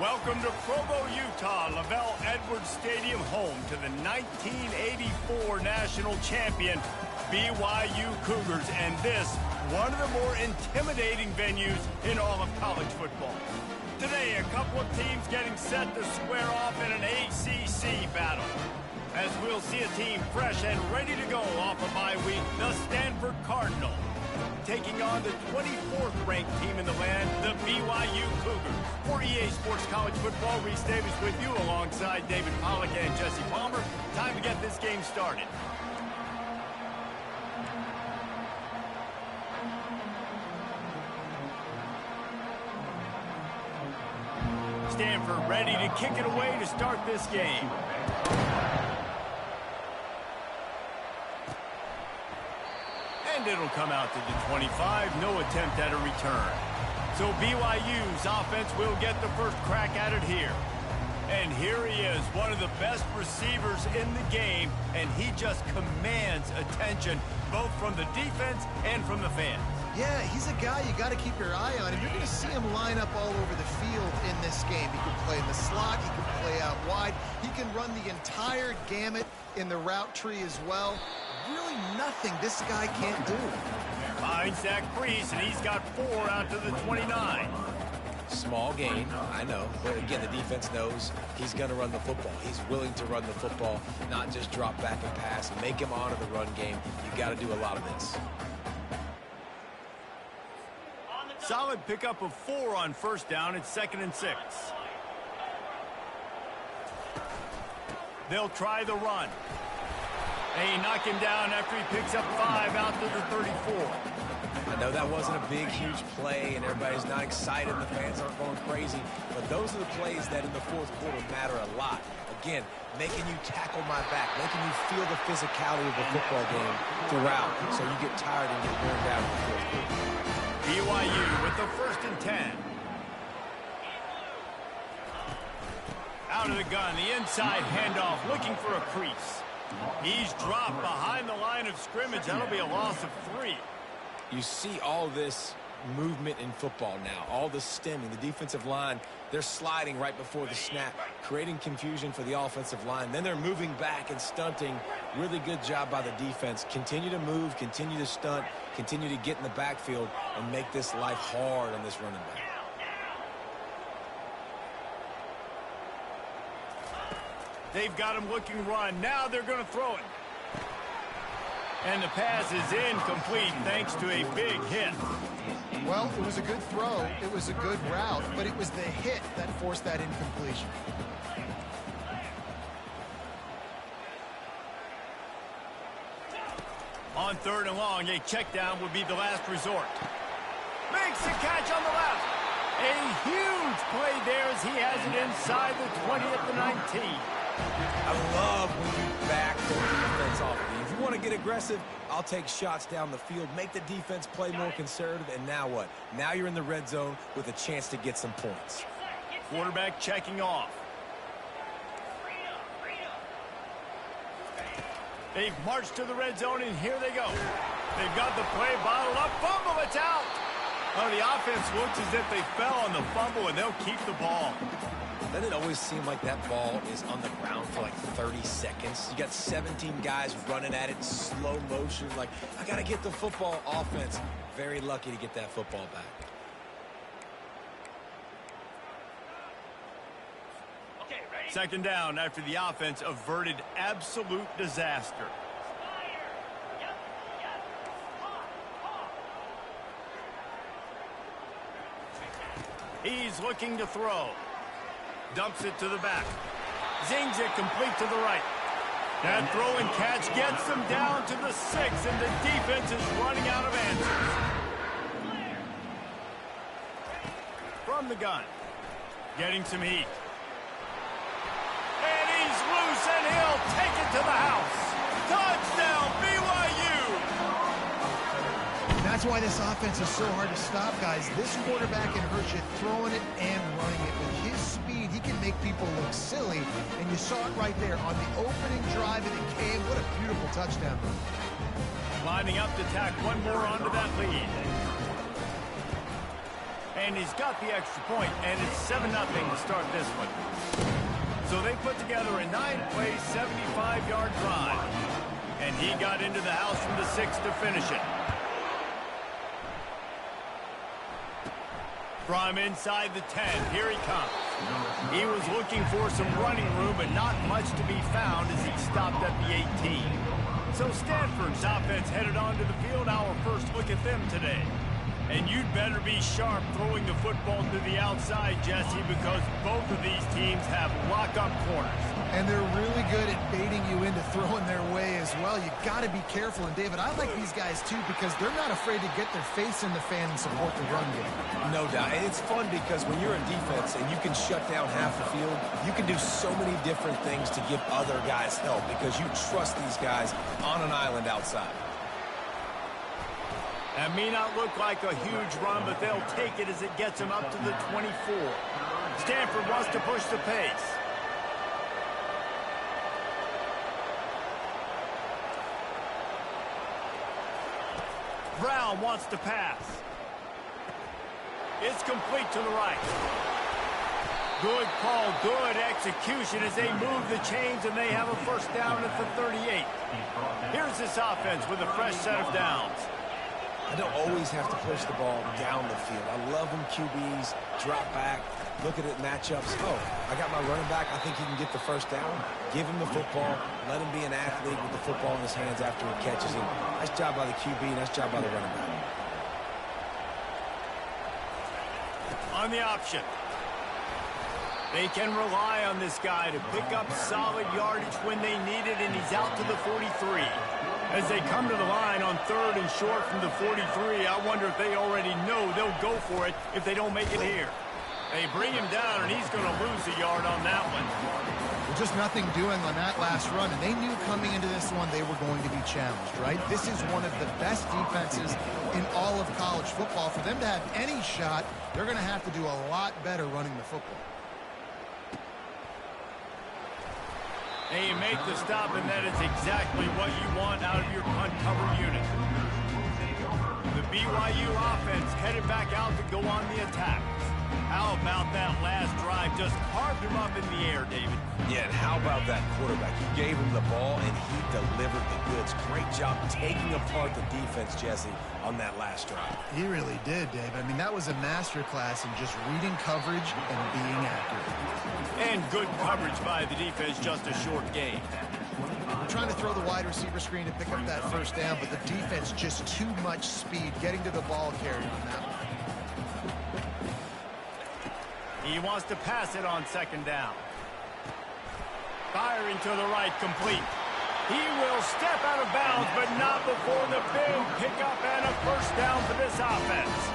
Welcome to Provo, Utah, Lavelle Edwards Stadium, home to the 1984 national champion BYU Cougars, and this, one of the more intimidating venues in all of college football. Today, a couple of teams getting set to square off in an ACC battle. As we'll see a team fresh and ready to go off a bye week, the Stanford Cardinal, taking on the 24th ranked team in the land, the BYU Cougars. For EA Sports College Football, Reese Davis with you alongside David Pollack and Jesse Palmer. Time to get this game started. Stanford ready to kick it away to start this game. And it'll come out to the 25, no attempt at a return. So BYU's offense will get the first crack at it here. And here he is, one of the best receivers in the game, and he just commands attention, both from the defense and from the fans. Yeah, he's a guy you got to keep your eye on, and you're going to see him line up all over the field in this game. He can play in the slot, he can play out wide, he can run the entire gamut in the route tree as well. Really nothing this guy can't do. Behind Zach Priest, and he's got 4 out to the 29. Small gain, I know, but again, the defense knows he's going to run the football. He's willing to run the football, not just drop back and pass and make him honor the run game. You got to do a lot of this. Solid pickup of 4 on first down. It's 2nd and 6. They'll try the run. They knock him down after he picks up 5 out to the 34. I know that wasn't a big, huge play, and everybody's not excited. The fans aren't going crazy. But those are the plays that in the fourth quarter matter a lot. Again, making you tackle my back, making you feel the physicality of the football game throughout, so you get tired and get worn down in the fourth quarter. BYU with the 1st and 10. Out of the gun, the inside handoff, looking for a crease. He's dropped behind the line of scrimmage. That'll be a loss of 3. You see all this movement in football now, all the stemming, the defensive line, they're sliding right before the snap, creating confusion for the offensive line. Then they're moving back and stunting. Really good job by the defense. Continue to move, continue to stunt, continue to get in the backfield and make this life hard on this running back. They've got him looking run. Now they're going to throw it. And the pass is incomplete thanks to a big hit. Well, it was a good throw. It was a good route, but it was the hit that forced that incompletion. On 3rd and long, a check down would be the last resort. Makes the catch on the left. A huge play there as he has it inside the 20 at the 19. I love when you back the defense off of you. If you want to get aggressive, I'll take shots down the field, make the defense play more conservative, and now what? Now you're in the red zone with a chance to get some points. Quarterback checking off. They've marched to the red zone, and here they go. They've got the play bottled up. Fumble, it's out. Oh, the offense looks as if they fell on the fumble, and they'll keep the ball. Doesn't it always seem like that ball is on the ground for like 30 seconds? You got 17 guys running at it, slow motion. Like, I got to get the football. Offense, very lucky to get that football back. Second down after the offense averted absolute disaster. He's looking to throw. Dumps it to the back. Zings it complete to the right. That throw and catch gets them down to the 6, and the defense is running out of answers. From the gun. Getting some heat. And he's loose, and he'll take it to the house. Touchdown, BYU! That's why this offense is so hard to stop, guys. This quarterback can hurt you throwing it and running it. With his speed, he can make people look silly, and you saw it right there on the opening drive of the game. What a beautiful touchdown. Lining up to tack one more onto that lead. And he's got the extra point, and it's 7-0 to start this one. So they put together a 9-play, 75-yard drive. And he got into the house from the 6 to finish it. From inside the 10, here he comes. He was looking for some running room, but not much to be found as he stopped at the 18. So Stanford's offense headed onto the field. Our first look at them today. And you'd better be sharp throwing the football to the outside, Jesse, because both of these teams have lock-up corners. And they're really good at baiting you into throwing their way as well. You got to be careful. And, David, I like these guys, too, because they're not afraid to get their face in the fan and support the run game. No doubt. And it's fun because when you're a defense and you can shut down half the field, you can do so many different things to give other guys help because you trust these guys on an island outside. That may not look like a huge run, but they'll take it as it gets them up to the 24. Stanford wants to push the pace. Brown wants to pass. It's complete to the right. Good call, good execution as they move the chains and they have a first down at the 38. Here's this offense with a fresh set of downs. I don't always have to push the ball down the field. I love when QBs drop back, look at it matchups. Oh, I got my running back. I think he can get the first down. Give him the football. Let him be an athlete with the football in his hands after he catches it. Nice job by the QB. Nice job by the running back. On the option. They can rely on this guy to pick up solid yardage when they need it, and he's out to the 43. As they come to the line on 3rd and short from the 43, I wonder if they already know they'll go for it if they don't make it here. They bring him down, and he's going to lose a yard on that one. Well, just nothing doing on that last run, and they knew coming into this one they were going to be challenged, right? This is one of the best defenses in all of college football. For them to have any shot, they're going to have to do a lot better running the football. And you make the stop, and that is exactly what you want out of your punt cover unit. The BYU offense headed back out to go on the attack. How about that last drive? Just carved him up in the air, David. Yeah, and how about that quarterback? You gave him the ball, and he delivered the goods. Great job taking apart the defense, Jesse, on that last drive. He really did, Dave. I mean, that was a masterclass in just reading coverage and being accurate. And good coverage by the defense, just a short game. Trying to throw the wide receiver screen to pick up that first down, but the defense just too much speed getting to the ball carrier on that one. He wants to pass it on 2nd down. Firing to the right, complete. He will step out of bounds, but not before the big pickup and a first down for this offense.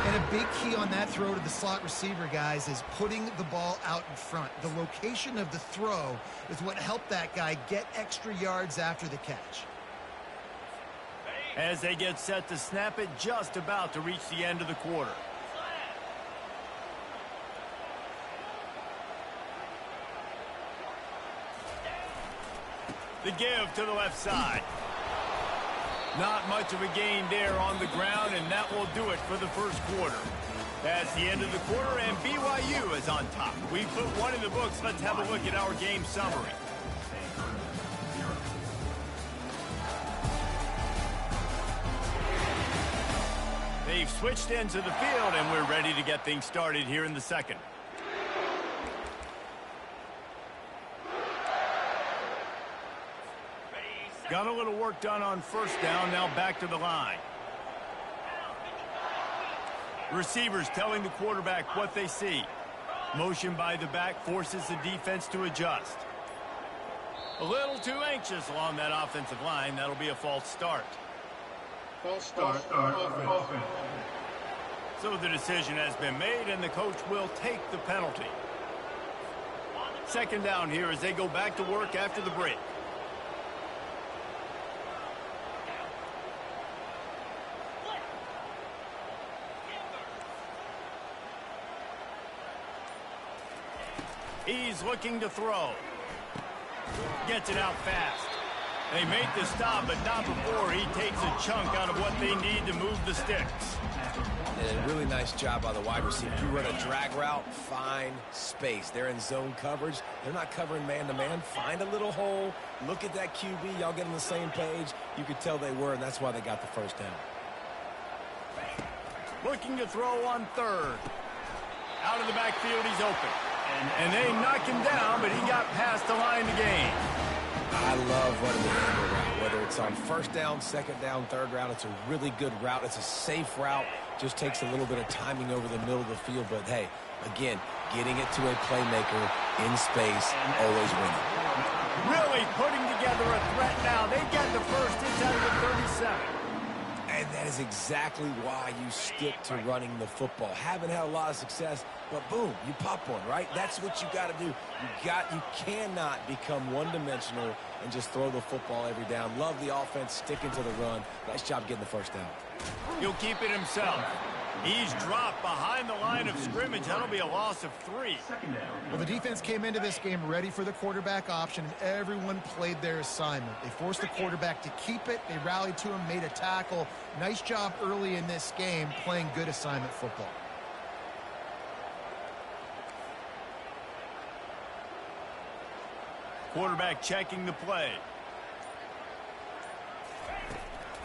And a big key on that throw to the slot receiver, guys, is putting the ball out in front. The location of the throw is what helped that guy get extra yards after the catch. As they get set to snap it, just about to reach the end of the quarter. The give to the left side. Not much of a gain there on the ground, and that will do it for the first quarter. That's the end of the quarter, and BYU is on top. We put one in the books. Let's have a look at our game summary. They've switched into the field, and we're ready to get things started here in the second. Got a little work done on first down, now back to the line. Receivers telling the quarterback what they see. Motion by the back forces the defense to adjust. A little too anxious along that offensive line. That'll be a false start. False start. Offense. So the decision has been made, and the coach will take the penalty. 2nd down here as they go back to work after the break. He's looking to throw. Gets it out fast. They make the stop, but not before he takes a chunk out of what they need to move the sticks. And a really nice job by the wide receiver. You run a drag route, find space. They're in zone coverage. They're not covering man-to-man. Find a little hole. Look at that QB. Y'all get on the same page. You could tell they were, and that's why they got the first down. Looking to throw on third. Out of the backfield, he's open. And they knock him down, but he got past the line to gain. I love running the angle route, whether it's on first down, second down, third route. It's a really good route. It's a safe route. Just takes a little bit of timing over the middle of the field. But, hey, again, getting it to a playmaker in space, always winning. Really putting together a threat now. They get the first inside of the 37. And that is exactly why you stick to running the football. Haven't had a lot of success, but boom, you pop one, right? That's what you got to do. You cannot become one-dimensional and just throw the football every down. Love the offense, sticking to the run. Nice job getting the first down. He'll keep it himself. He's dropped behind the line of scrimmage. That'll be a loss of 3. Well, the defense came into this game ready for the quarterback option, and everyone played their assignment. They forced the quarterback to keep it. They rallied to him, made a tackle. Nice job early in this game playing good assignment football. Quarterback checking the play.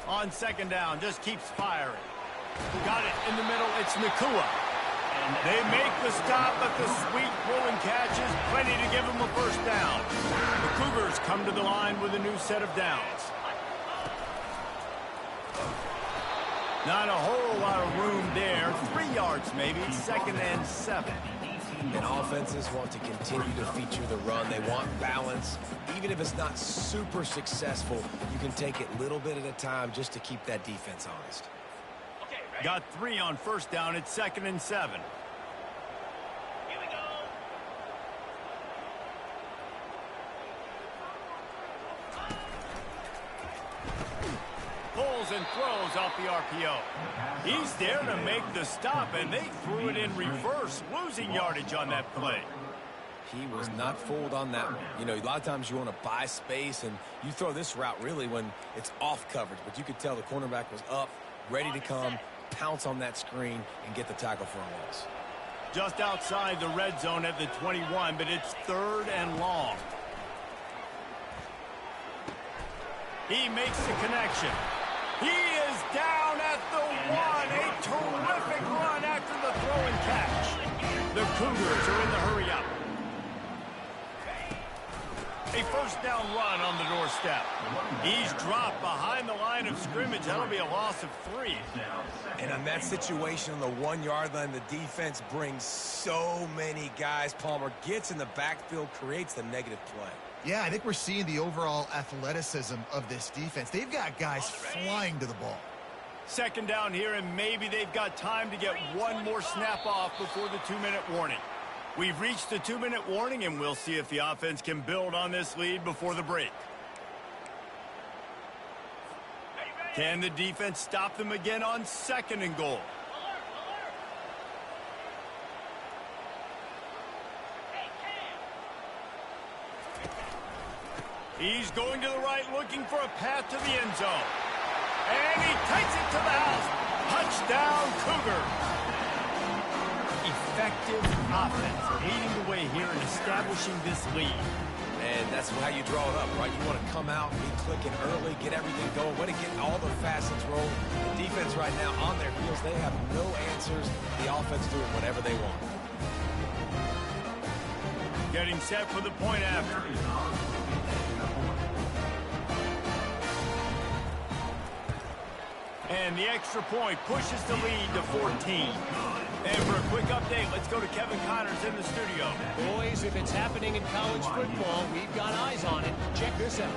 On second down, just keeps firing. Got it in the middle. It's Nakua. They make the stop, but the sweet pull and catch is plenty to give them a first down. The Cougars come to the line with a new set of downs. Not a whole lot of room there. 3 yards maybe. 2nd and 7. And offenses want to continue to feature the run. They want balance. Even if it's not super successful, you can take it little bit at a time just to keep that defense honest. Got 3 on first down. It's 2nd and 7. Here we go. Pulls and throws off the RPO. He's there to make the stop, and they threw it in reverse, losing yardage on that play. He was not fooled on that one. You know, a lot of times you want to buy space, and you throw this route really when it's off coverage. But you could tell the cornerback was up, ready to come, pounce on that screen, and get the tackle for a loss. Just outside the red zone at the 21, but it's 3rd and long. He makes the connection. He is down at the 1. A terrific run after the throw and catch. The Cougars are in the hurry up. A first down run on the doorstep. He's dropped behind the line of scrimmage. That'll be a loss of 3. And on that situation on the 1-yard line, the defense brings so many guys. Palmer gets in the backfield, creates the negative play. Yeah, I think we're seeing the overall athleticism of this defense. They've got guys flying to the ball. 2nd down here, and maybe they've got time to get one more snap off before the 2-minute warning. We've reached the 2-minute warning, and we'll see if the offense can build on this lead before the break. Can the defense stop them again on 2nd and goal? He's going to the right, looking for a path to the end zone. And he takes it to the house. Touchdown, Cougars. Effective offense leading the way here and establishing this lead. And that's how you draw it up, right? You want to come out, be clicking early, get everything going, want to get all the facets rolling. The defense right now on their heels, they have no answers. The offense doing whatever they want. Getting set for the point after. And the extra point pushes the lead to 14. And for a quick update, let's go to Kevin Connors in the studio. Boys, if it's happening in college football, we've got eyes on it. Check this out.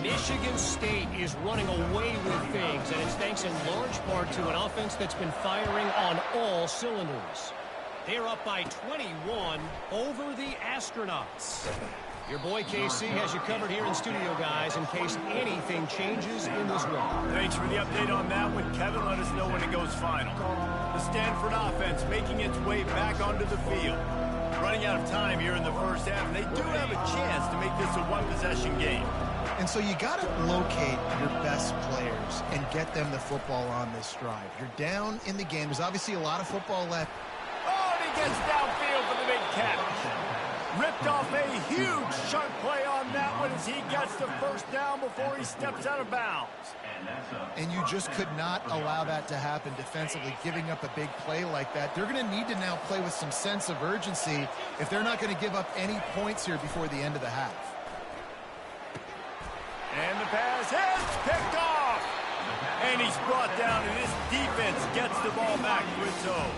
Michigan State is running away with things, and it's thanks in large part to an offense that's been firing on all cylinders. They're up by 21 over the Astronauts. Your boy KC has you covered here in studio, guys, in case anything changes in this one. Thanks for the update on that one, Kevin. Let us know when it goes final. The Stanford offense making its way back onto the field. Running out of time here in the first half, and they do have a chance to make this a one-possession game. And so you got to locate your best players and get them the football on this drive. You're down in the game. There's obviously a lot of football left. Oh, and he gets downfield for the big catch. Ripped off a huge sharp play on that one as he gets the first down before he steps out of bounds. And you just could not allow that to happen defensively, giving up a big play like that. They're going to need to now play with some sense of urgency if they're not going to give up any points here before the end of the half. And the pass is picked off. And he's brought down, and this defense gets the ball back to its own.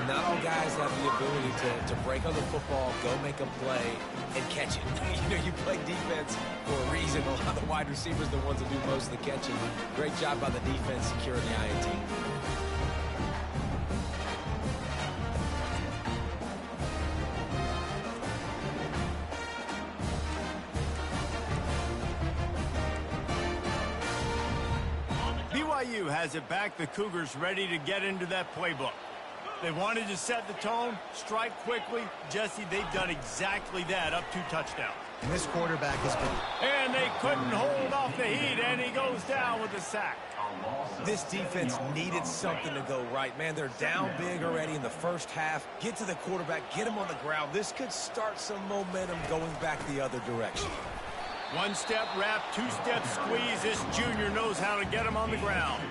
Not all guys have the ability to break on the football, go make a play, and catch it. You play defense for a reason. A lot of the wide receivers are the ones that do most of the catching. Great job by the defense securing the INT. BYU has it back. The Cougars ready to get into that playbook. They wanted to set the tone, strike quickly. Jesse, they've done exactly that, up 2 touchdowns. And this quarterback is good. And they couldn't hold off the heat, and he goes down with a sack. This defense needed something to go right. Man, they're down big already in the first half. Get to the quarterback, get him on the ground. This could start some momentum going back the other direction. 1-step wrap, 2-step squeeze. This junior knows how to get him on the ground.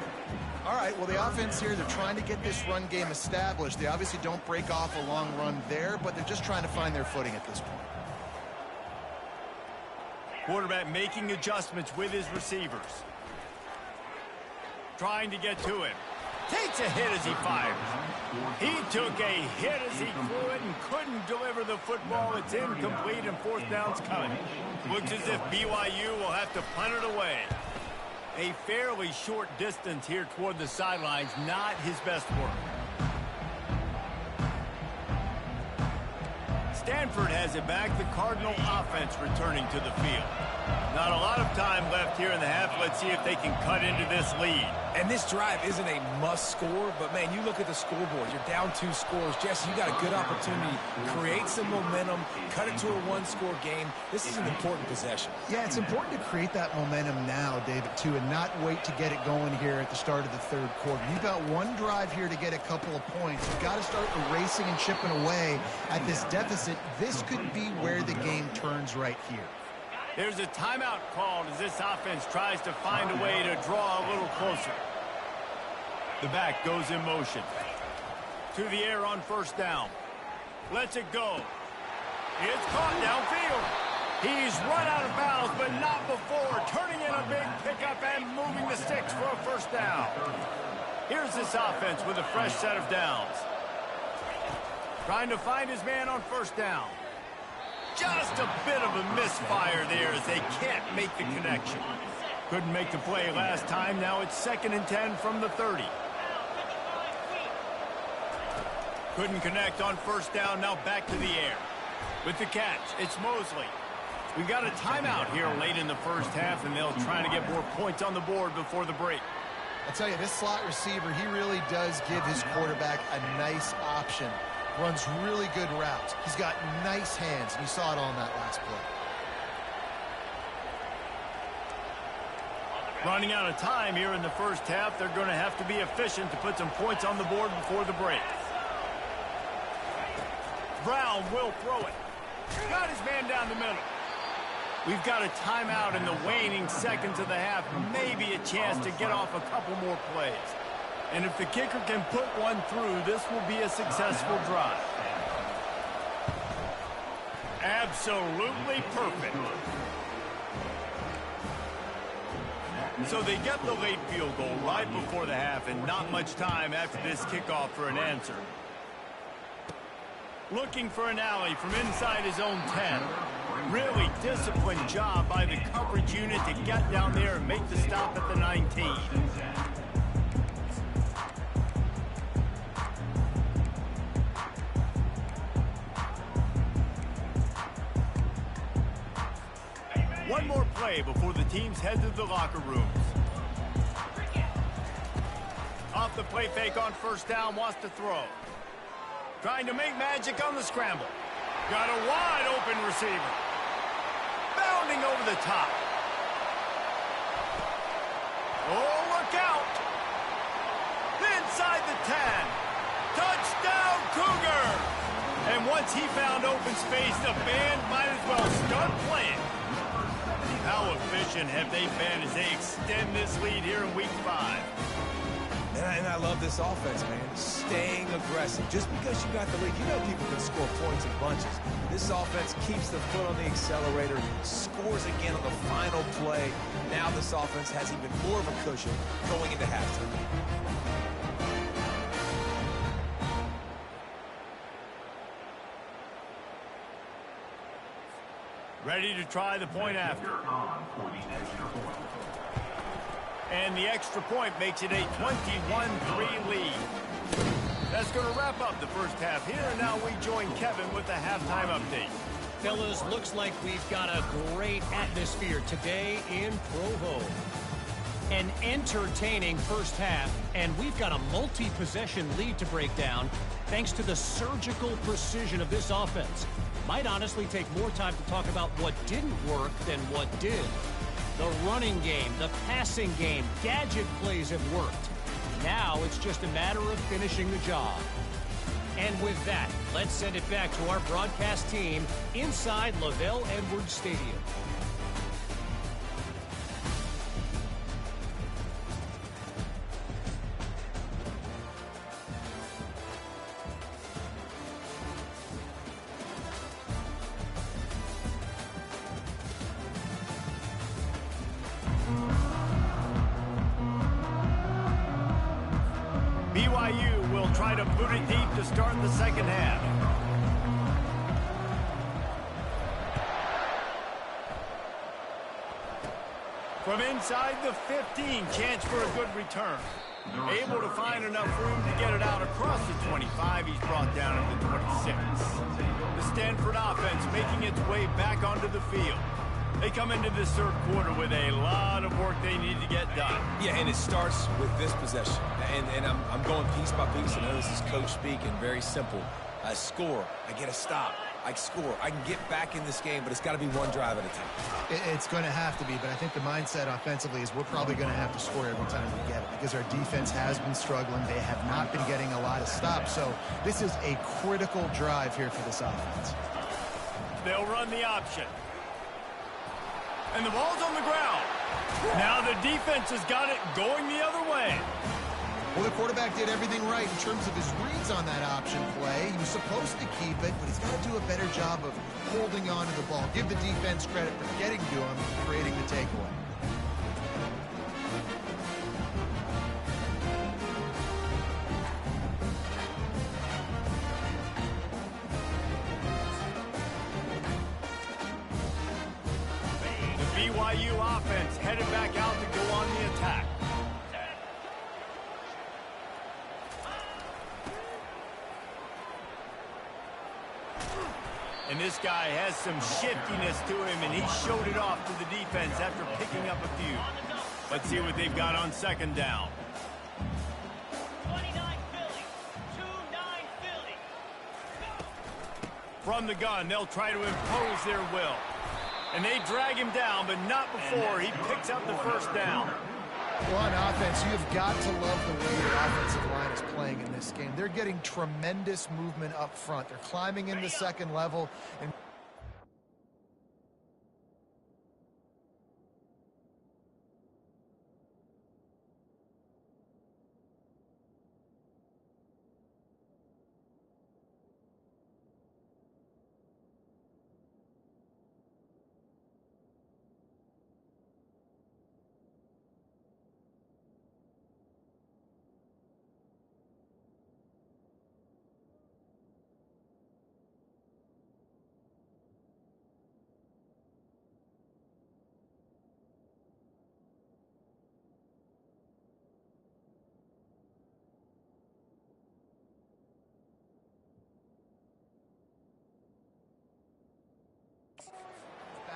All right, well, the offense here, they're trying to get this run game established. They obviously don't break off a long run there, but they're just trying to find their footing at this point. Quarterback making adjustments with his receivers. Trying to get to him. Takes a hit as he fires. He took a hit as he threw it and couldn't deliver the football. It's incomplete and 4th down's coming. Looks as if BYU will have to punt it away. A fairly short distance here toward the sidelines, not his best work. Stanford has it back. The Cardinal offense returning to the field. Not a lot of time left here in the half. Let's see if they can cut into this lead. And this drive isn't a must score, but, man, you look at the scoreboard. You're down 2 scores. Jesse, you got a good opportunity. Create some momentum. Cut it to a 1-score game. This is an important possession. Yeah, it's important to create that momentum now, David, too, and not wait to get it going here at the start of the 3rd quarter. You've got one drive here to get a couple of points. You've got to start erasing and chipping away at this deficit. This could be where the game turns right here. There's a timeout called as this offense tries to find a way to draw a little closer. The back goes in motion. To the air on 1st down. Lets it go. It's caught downfield. He's run out of bounds, but not before. Turning in a big pickup and moving the sticks for a 1st down. Here's this offense with a fresh set of downs. Trying to find his man on 1st down. Just a bit of a misfire there as they can't make the connection. Couldn't make the play last time. Now it's 2nd and 10 from the 30. Couldn't connect on 1st down. Now back to the air. With the catch, it's Mosley. We've got a timeout here late in the first half, and they'll try to get more points on the board before the break. I'll tell you, this slot receiver, he really does give his quarterback a nice option. Runs really good routes. He's got nice hands, and you saw it on that last play. Running out of time here in the first half. They're going to have to be efficient to put some points on the board before the break. Brown will throw it. Got his man down the middle. We've got a timeout in the waning seconds of the half. Maybe a chance to get off a couple more plays. And if the kicker can put one through, this will be a successful drive. Absolutely perfect. So they get the late field goal right before the half, and not much time after this kickoff for an answer. Looking for an alley from inside his own 10. Really disciplined job by the coverage unit to get down there and make the stop at the 19. One more play before the teams head to the locker rooms. Off the play fake on 1st down, wants to throw. Trying to make magic on the scramble. Got a wide open receiver. Bounding over the top. Oh, look out! Inside the 10. Touchdown, Cougar! And once he found open space, the band might as well start playing. How efficient have they been as they extend this lead here in Week 5? And I love this offense, man. Staying aggressive. Just because you got the lead, you know people can score points in bunches. This offense keeps the foot on the accelerator, scores again on the final play. Now this offense has even more of a cushion going into halftime. Ready to try the point after. And the extra point makes it a 21-3 lead. That's going to wrap up the first half here, and now we join Kevin with the halftime update. Fellas, looks like we've got a great atmosphere today in Provo. An entertaining first half, and we've got a multi-possession lead to break down thanks to the surgical precision of this offense. Might honestly take more time to talk about what didn't work than what did. The running game, the passing game, gadget plays have worked. Now it's just a matter of finishing the job. And with that, let's send it back to our broadcast team inside Lavelle Edwards Stadium. BYU will try to boot it deep to start the second half. From inside the 15, chance for a good return. Able to find enough room to get it out across the 25. He's brought down at the 26. The Stanford offense making its way back onto the field. They come into this third quarter with a lot of work they need to get done. Yeah, and it starts with this possession. And I'm going piece by piece. I know this is coach speaking, very simple. I score, I get a stop, I score. I can get back in this game, but it's got to be one drive at a time. It's going to have to be, but I think the mindset offensively is we're probably going to have to score every time we get it because our defense has been struggling. They have not been getting a lot of stops, so this is a critical drive here for this offense. They'll run the option. And the ball's on the ground. Now the defense has got it going the other way. Well, the quarterback did everything right in terms of his reads on that option play. He was supposed to keep it, but he's got to do a better job of holding on to the ball. Give the defense credit for getting to him and creating the takeaway. The BYU offense headed back out to go on the attack. And this guy has some shiftiness to him, and he showed it off to the defense after picking up a few. Let's see what they've got on second down. 29 Philly, 2-9 Philly. From the gun, they'll try to impose their will. And they drag him down, but not before he picks up the first down. Well, on offense, you've got to love the way the offensive line is playing in this game. They're getting tremendous movement up front. They're climbing in the second level. And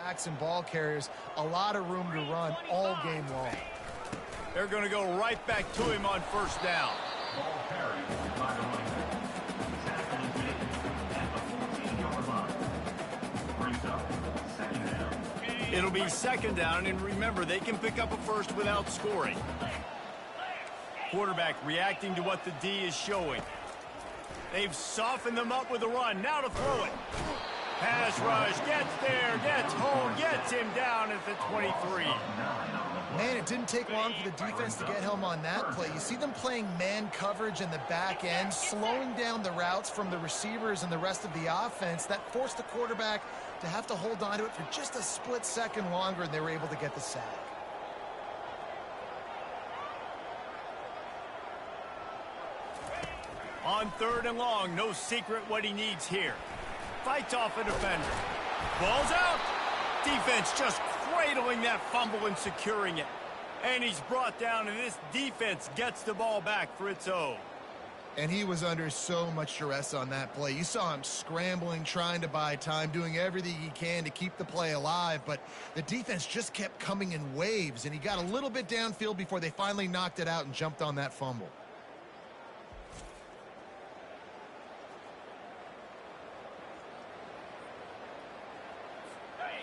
backs and ball carriers, a lot of room to run all game long. They're going to go right back to him on first down. Ball carried by the running back. Tackle is made at the 14-yard line. Brings up second down. It'll be second down, and remember, they can pick up a first without scoring. Quarterback reacting to what the D is showing. They've softened them up with a run. Now to throw it. Pass rush, gets there, gets home, gets him down at the 23. Man, it didn't take long for the defense to get home on that play. You see them playing man coverage in the back end, slowing down the routes from the receivers and the rest of the offense. That forced the quarterback to have to hold on to it for just a split second longer, and they were able to get the sack. On 3rd and long, no secret what he needs here. Fights off a defender. Ball's out. Defense just cradling that fumble and securing it. And he's brought down, and this defense gets the ball back for its own. And he was under so much duress on that play. You saw him scrambling, trying to buy time, doing everything he can to keep the play alive. But the defense just kept coming in waves, and he got a little bit downfield before they finally knocked it out and jumped on that fumble.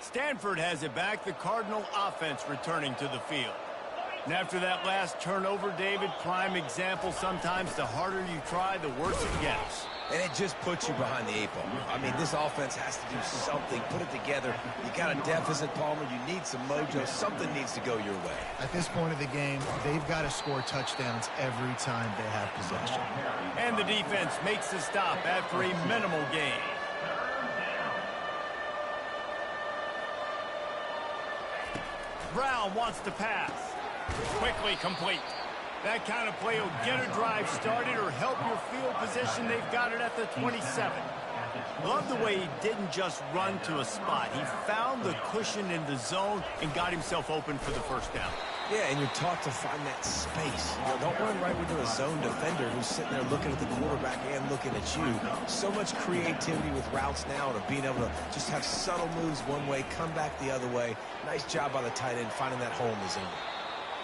Stanford has it back, the Cardinal offense returning to the field. And after that last turnover, David, prime example, sometimes the harder you try, the worse it gets. And it just puts you behind the 8 ball. I mean, this offense has to do something, put it together. You got a deficit, Palmer. You need some mojo. Something needs to go your way. At this point of the game, they've got to score touchdowns every time they have possession. And the defense makes the stop after a minimal gain. Brown wants to pass. Quickly complete. That kind of play will get a drive started or help your field position. They've got it at the 27. Love the way he didn't just run to a spot. He found the cushion in the zone and got himself open for the first down. Yeah, and you're taught to find that space. You know, don't run right into a zone defender who's sitting there looking at the quarterback and looking at you. So much creativity with routes now and being able to just have subtle moves one way, come back the other way. Nice job by the tight end finding that hole in the zone.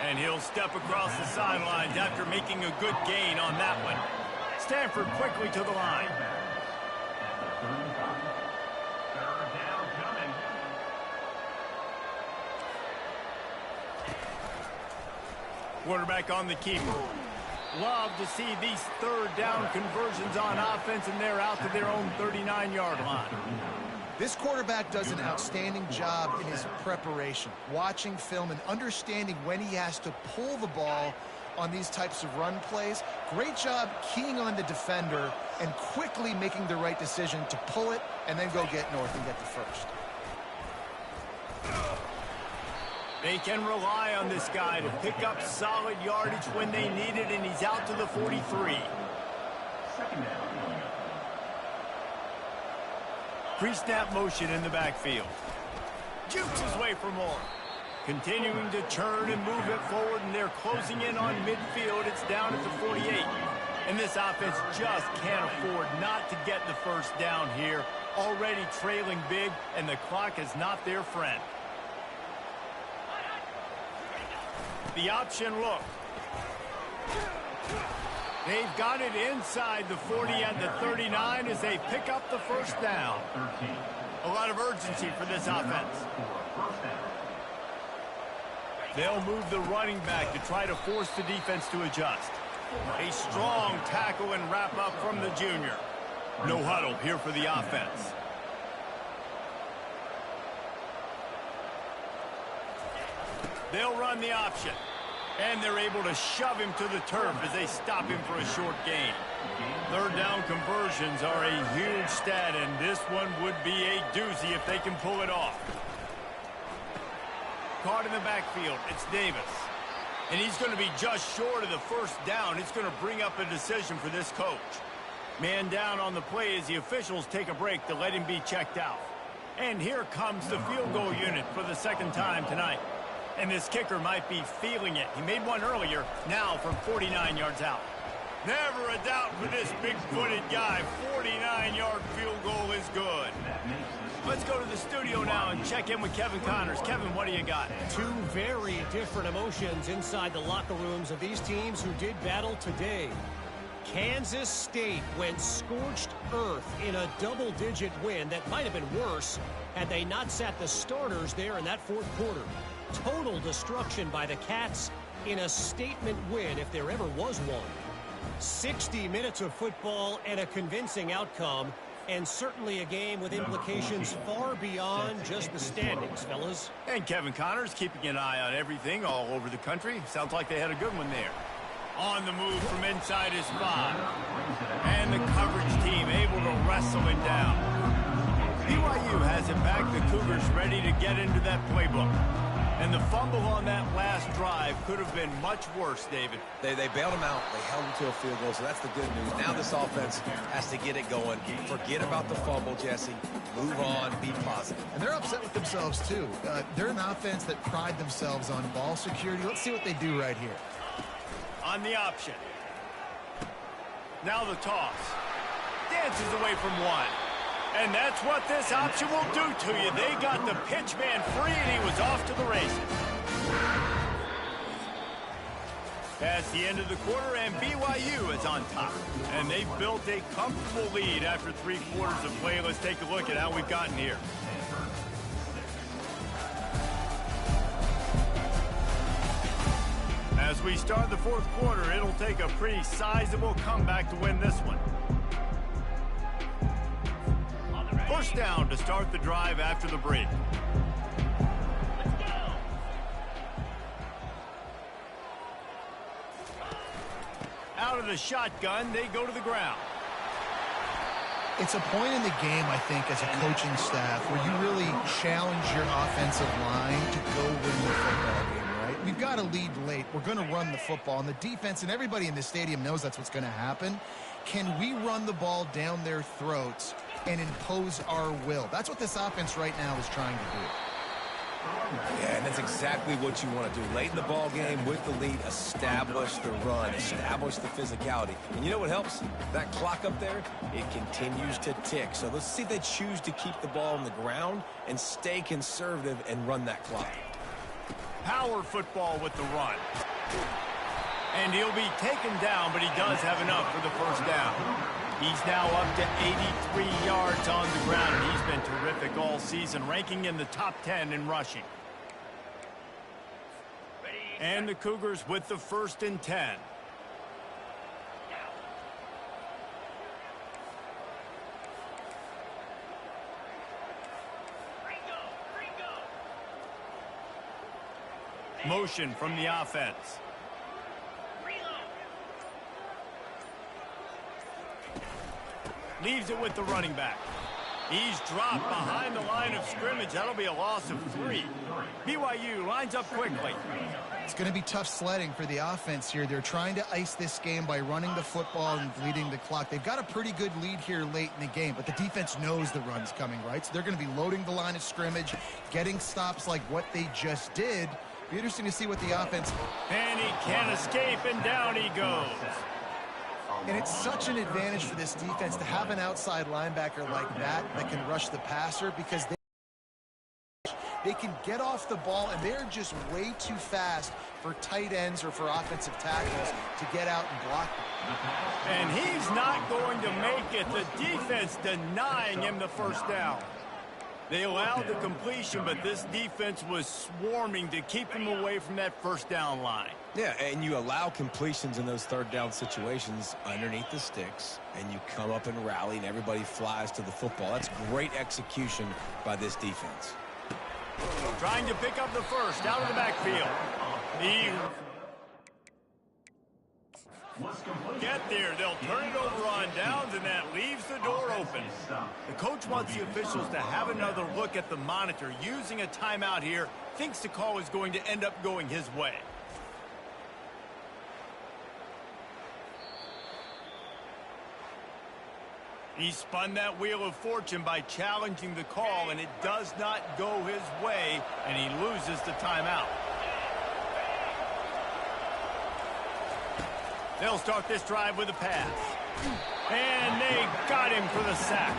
And he'll step across the sidelines after making a good gain on that one. Stanford quickly to the line. Quarterback on the keeper. Love to see these 3rd down conversions on offense, and they're out to their own 39-yard line. This quarterback does an outstanding job in his preparation, watching film and understanding when he has to pull the ball on these types of run plays. Great job keying on the defender and quickly making the right decision to pull it and then go get north and get the first. They can rely on this guy to pick up solid yardage when they need it, and he's out to the 43. Pre-snap motion in the backfield. Jukes his way for more. Continuing to turn and move it forward, and they're closing in on midfield. It's down at the 48. And this offense just can't afford not to get the first down here. Already trailing big, and the clock is not their friend. The option look. They've got it inside the 40 at the 39 as they pick up the first down. A lot of urgency for this offense. They'll move the running back to try to force the defense to adjust. A strong tackle and wrap up from the junior. No huddle here for the offense. They'll run the option. And they're able to shove him to the turf as they stop him for a short gain. 3rd down conversions are a huge stat, and this one would be a doozy if they can pull it off. Caught in the backfield, it's Davis. And he's going to be just short of the first down. It's going to bring up a decision for this coach. Man down on the play as the officials take a break to let him be checked out. And here comes the field goal unit for the 2nd time tonight. And this kicker might be feeling it. He made one earlier, now from 49 yards out. Never a doubt for this big-footed guy. 49-yard field goal is good. Let's go to the studio now and check in with Kevin Connors. Kevin, what do you got? Two very different emotions inside the locker rooms of these teams who did battle today. Kansas State went scorched earth in a double-digit win that might have been worse had they not sat the starters there in that 4th quarter. Total destruction by the Cats, in a statement win if there ever was one. 60 minutes of football and a convincing outcome, and certainly a game with implications far beyond just the standings, fellas. And Kevin Connors keeping an eye on everything all over the country. Sounds like they had a good one there. On the move from inside his 5. And the coverage team able to wrestle him down. BYU has it back. The Cougars ready to get into that playbook. And the fumble on that last drive could have been much worse, David. They bailed him out. They held him to a field goal, so that's the good news. Now this offense has to get it going. Forget about the fumble, Jesse. Move on. Be positive. And they're upset with themselves, too. They're an offense that pride themselves on ball security. Let's see what they do right here. On the option. Now the toss. Dances away from one. And that's what this option will do to you. They got the pitch man free, and he was off to the races. That's the end of the quarter, and BYU is on top. And they've built a comfortable lead after 3 quarters of play. Let's take a look at how we've gotten here. As we start the 4th quarter, it'll take a pretty sizable comeback to win this one. First down to start the drive after the break. Let's go. Out of the shotgun, they go to the ground. It's a point in the game, I think, as a coaching staff where you really challenge your offensive line to go win the football game, right? We've got to lead late. We're going to run the football. And the defense and everybody in the stadium knows that's what's going to happen. Can we run the ball down their throats and impose our will? That's what this offense right now is trying to do. Yeah, and that's exactly what you want to do. Late in the ball game with the lead, establish the run, establish the physicality. And you know what helps? That clock up there, it continues to tick. So let's see if they choose to keep the ball on the ground and stay conservative and run that clock. Power football with the run. And he'll be taken down, but he does have enough for the first down. He's now up to 83 yards on the ground, and he's been terrific all season, ranking in the top 10 in rushing. And the Cougars with the 1st and 10. Motion from the offense. Leaves it with the running back. He's dropped behind the line of scrimmage. That'll be a loss of 3. BYU lines up quickly. It's going to be tough sledding for the offense here. They're trying to ice this game by running the football and bleeding the clock. They've got a pretty good lead here late in the game, but the defense knows the run's coming, right? So they're going to be loading the line of scrimmage, getting stops like what they just did. Be interesting to see what the offense... And he can't escape, and down he goes. And it's such an advantage for this defense to have an outside linebacker like that can rush the passer, because they can get off the ball, and they're just way too fast for tight ends or for offensive tackles to get out and block them. And he's not going to make it. The defense denying him the first down. They allowed the completion, but this defense was swarming to keep him away from that first down line. Yeah, and you allow completions in those 3rd down situations underneath the sticks, and you come up and rally, and everybody flies to the football. That's great execution by this defense. Trying to pick up the first out of the backfield. He get there. They'll turn it over on downs, and that leaves the door open. The coach wants the officials to have another look at the monitor. Using a timeout here, thinks the call is going to end up going his way. He spun that wheel of fortune by challenging the call, and it does not go his way, and he loses the timeout. They'll start this drive with a pass. And they got him for the sack.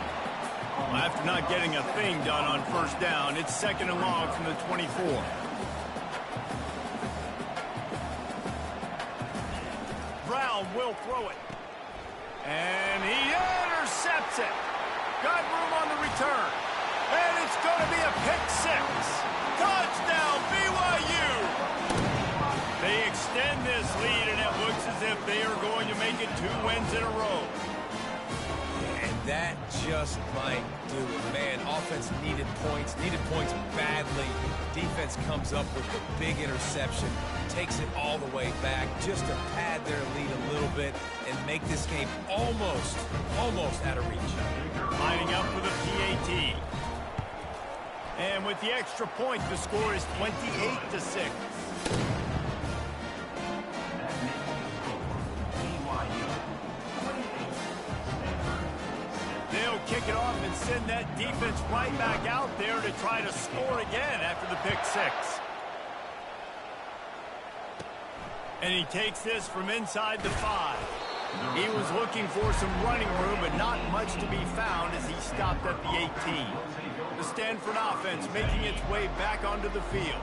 Well, after not getting a thing done on first down, it's 2nd and long from the 24. Brown will throw it. And he intercepts it. Got room on the return. And it's going to be a pick 6. Touchdown, BYU. They extend if they are going to make it 2 wins in a row. And that just might do it. Man, offense needed points badly. Defense comes up with the big interception, takes it all the way back just to pad their lead a little bit and make this game almost out of reach. Lining up for the PAT. And with the extra point, the score is 28-6. They'll kick it off and send that defense right back out there to try to score again after the pick six. And he takes this from inside the 5. He was looking for some running room, but not much to be found as he stopped at the 18. The Stanford offense making its way back onto the field.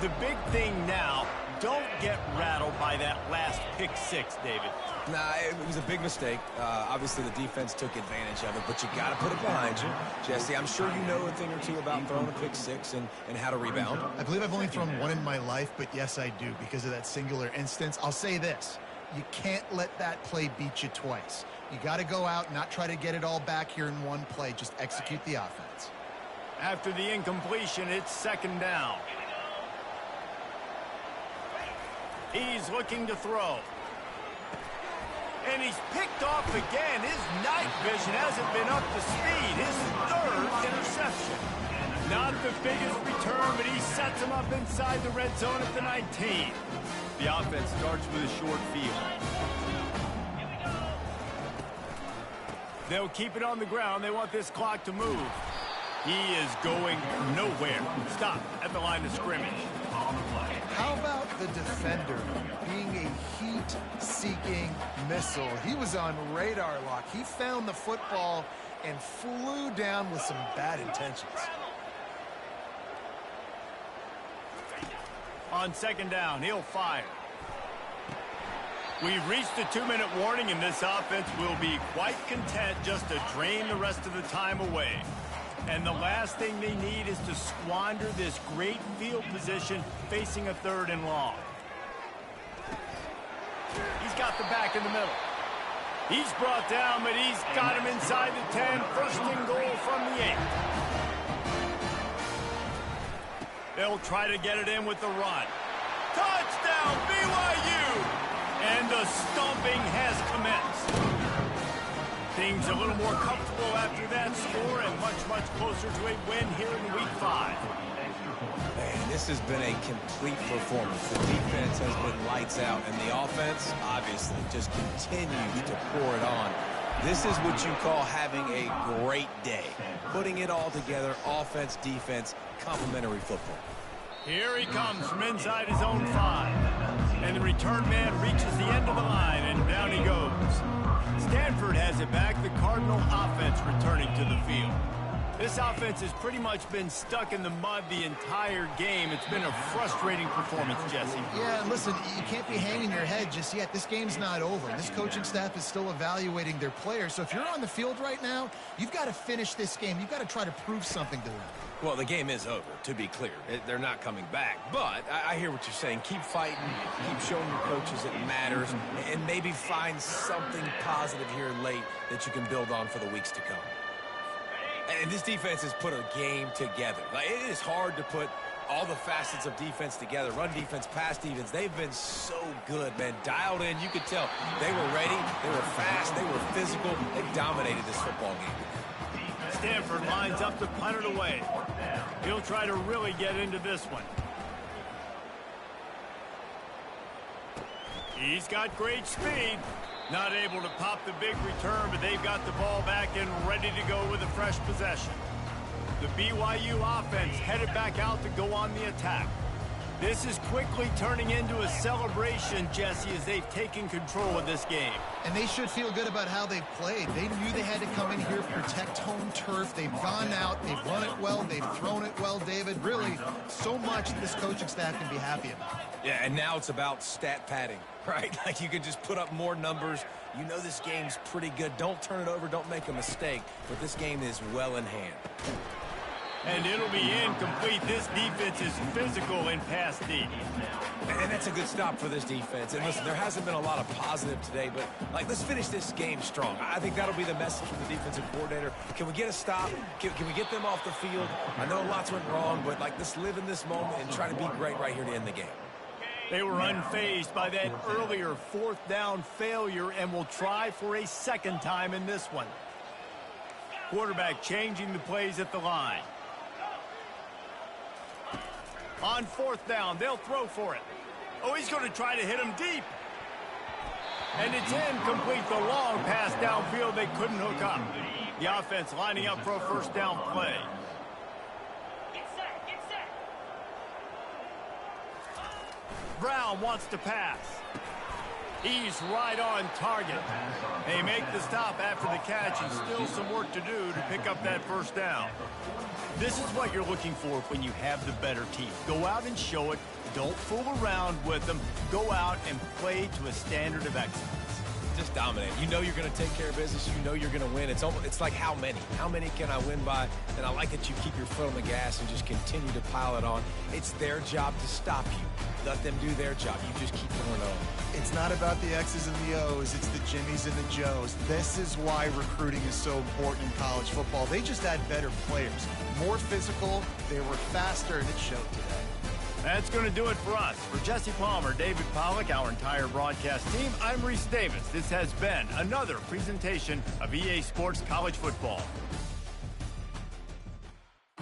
The big thing now, don't get rattled by that last pick six, David. Nah, it was a big mistake. Obviously, the defense took advantage of it, but you got to put it behind you. Jesse, I'm sure you know a thing or two about throwing a pick six and how to rebound. I believe I've only thrown one in my life, but yes, I do because of that singular instance. I'll say this. You can't let that play beat you twice. You got to go out and not try to get it all back here in one play. Just execute the offense. After the incompletion, it's second down. He's looking to throw. And he's picked off again. His night vision hasn't been up to speed. His third interception. Not the biggest return, but he sets him up inside the red zone at the 19. The offense starts with a short field. They'll keep it on the ground. They want this clock to move. He is going nowhere. Stop at the line of scrimmage. How about the defender being a heat-seeking missile? He was on radar lock. He found the football and flew down with some bad intentions. On second down, he'll fire. We've reached the 2-minute warning, and this offense will be quite content just to drain the rest of the time away. And the last thing they need is to squander this great field position facing a 3rd and long. He's got the back in the middle. He's brought down, but he's got him inside the 10. First and goal from the 8. They'll try to get it in with the run. Touchdown, BYU! And the stomping has commenced. Things a little more comfortable after that score and much closer to a win here in Week 5. Man, this has been a complete performance. The defense has been lights out, and the offense, obviously, just continues to pour it on. This is what you call having a great day. Putting it all together, offense, defense, complementary football. Here he comes from inside his own 5. And the return man reaches the end of the line, and down he goes. Stanford has it back. The Cardinal offense returning to the field. This offense has pretty much been stuck in the mud the entire game. It's been a frustrating performance, Jesse. Yeah, listen, you can't be hanging your head just yet. This game's not over. This coaching staff is still evaluating their players. So if you're on the field right now, you've got to finish this game. You've got to try to prove something to them. Well, the game is over, to be clear. They're not coming back. But I hear what you're saying. Keep fighting. Keep showing your coaches it matters. And maybe find something positive here late that you can build on for the weeks to come. And this defense has put a game together. Like, it is hard to put all the facets of defense together. Run defense, pass defense. They've been so good, man. Dialed in. You could tell they were ready. They were fast. They were physical. They dominated this football game. Stanford lines up to punt it away. He'll try to really get into this one. He's got great speed. Not able to pop the big return, but they've got the ball back and ready to go with a fresh possession. The BYU offense headed back out to go on the attack. This is quickly turning into a celebration, Jesse, as they've taken control of this game. And they should feel good about how they've played. They knew they had to come in here, protect home turf. They've gone out, they've run it well, they've thrown it well, David. Really, so much this coaching staff can be happy about. Yeah, and now it's about stat padding, right? Like, you can just put up more numbers. You know this game's pretty good. Don't turn it over. Don't make a mistake. But this game is well in hand. And it'll be incomplete. This defense is physical in pass deep. And that's a good stop for this defense. And listen, there hasn't been a lot of positive today, but, let's finish this game strong. I think that'll be the message from the defensive coordinator. Can we get a stop? Can we get them off the field? I know lots went wrong, but, let's live in this moment and try to be great right here to end the game. They were unfazed by that earlier fourth down failure and will try for a second time in this one. Quarterback changing the plays at the line. On fourth down, they'll throw for it. Oh, he's going to try to hit him deep. And it's incomplete. The long pass downfield they couldn't hook up. The offense lining up for a first down play. Brown wants to pass. He's right on target. They make the stop after the catch, and still some work to do to pick up that first down. This is what you're looking for when you have the better team. Go out and show it. Don't fool around with them. Go out and play to a standard of excellence. Just dominate. You know you're going to take care of business. You know you're going to win. It's like how many? How many can I win by? And I like that you keep your foot on the gas and just continue to pile it on. It's their job to stop you. Let them do their job. You just keep going on. It's not about the X's and the O's. It's the Jimmies and the Joes. This is why recruiting is so important in college football. They just had better players. More physical. They were faster, and it showed today. That's going to do it for us. For Jesse Palmer, David Pollack, our entire broadcast team, I'm Reese Davis. This has been another presentation of EA Sports College Football.